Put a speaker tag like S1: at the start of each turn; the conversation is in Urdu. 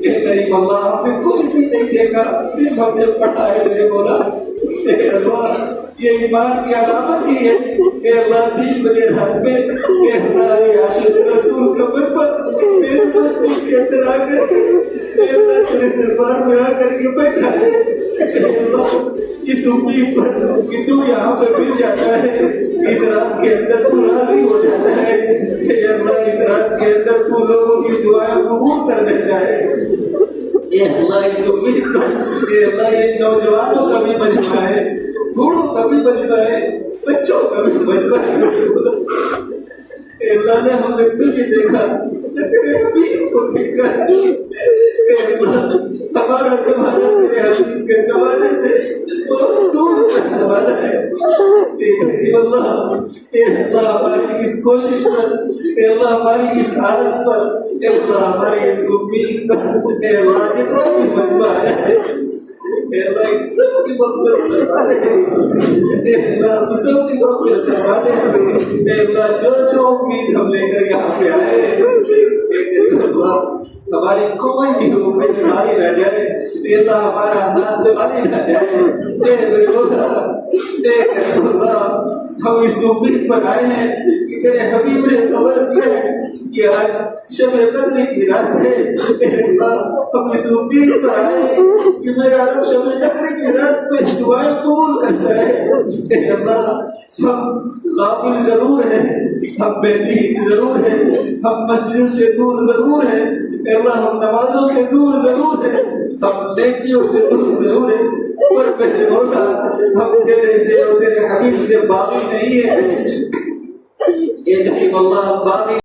S1: کہ کریم اللہ ہمیں کچھ بھی نہیں دیکھا، صرف ہم نے پڑھائے ہوئے بولا اے اللہ یہ ایمان کی علامت ہی ہے کہ اللہ دین بنے رات میں کہ اللہ یہ عاشق رسول کا مرفت میرے مسجد کے اندر آ کر اے اللہ تیرے دربار میں آ کر کے بیٹھا ہے اے اللہ اس امید پر کہ تو یہاں پہ مل جاتا ہے، اس رات کے اندر تو راضی ہو جاتا ہے اے اللہ اس رات کے اندر تو لوگوں کی دعائیں قبول کر دیتا ہے اے اللہ اس امید پر اے اللہ یہ نوجوانوں کا بھی مجمع ہے، بوڑھوں کا بھی مجمع ہے، بچوں کا بھی مجمع ہے اے اللہ نے ہم نے تجھے دیکھا تیرے حبیب کو دیکھا اے اللہ ہمارا زمانہ تیرے حبیب کے زمانے سے بہت دور کا زمانہ ہے اے اللہ اے اللہ ہماری اس کوشش پر اے اللہ ہماری اس عادت پر اے اللہ ہماری اس امید پر اے اللہ جتنا بھی مجمع ہے اے اللہ ان سب کی مغفرت فرما دے اے اللہ سب کی مغفرت فرما دے اے اللہ جو امید ہم لے کر یہاں پہ آئے اے اللہ ہماری کوئی بھی امید خالی نہ جائے اے اللہ ہمارا ہاتھ خالی نہ جائے اے اللہ ہم اس امید پر آئے ہیں کہ تیرے حبیب نے خبر دیا ہے کہ آج شب قدر کی رات ہے اے اللہ ہم اس امید پر آئے ہیں کہ میرا رب شب قدر کی رات میں دعائیں قبول کرتا ہے اے اللہ ہم غافل ضرور ہیں، ہم بے دین ضرور ہیں، ہم مسجد سے دور ضرور ہیں اے اللہ ہم نمازوں سے دور ضرور ہیں، ہم نیکیوں سے دور ضرور ہیں، پر پہلے ہوگا ہم تیرے سے اور تیرے حبیب سے باغی نہیں ہیں اے کریم اللہ باغی